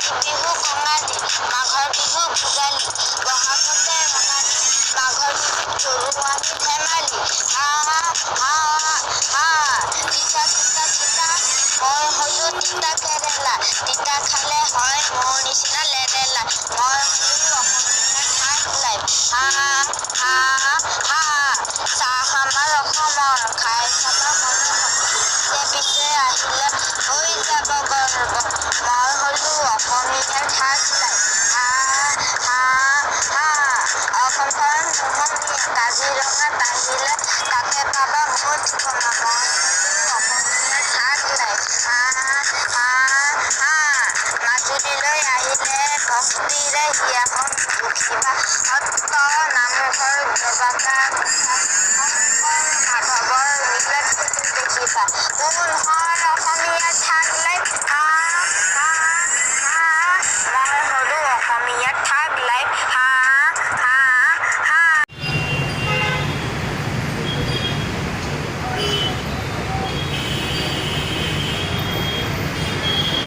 বিহু কঙালী মাঘৰ বিহু ভোগালী বহাগতে ৰঙালী মাঘৰ বিহু জৰুৱানী ধেমালি হা হা হা তিতা তিতা তিতা মই হলো তিতা কেৰেলা তিতা খালে হয় মোৰ নিচিনা লেৰেলা মই হলো অসমীয়াৰ thuglife হা হা হা চাহ আমাৰ অসমৰ খাই চাবা মনোহৰ পিছে আহিলে হৈ যাব গৰ্ব মই হলো অসমীয়াৰ thuglife হা হা হা অসমখন মোহনীয়া কাজিৰঙাত আহিলে তাতে পাবা মোৰ ঠিকনা মই হলো অসমীয়াৰ thuglife হা হা হা মাজুলীলৈ আহিলে ভক্তিৰে হিয়াখন দুখিবা সত্ৰ নামঘৰ জবাকা শংকৰ মাধৱৰ মিলত দেখিবা কোন হয় অসমীয়াৰ thuglife হা হা হা মই হলো অসমীয়াৰ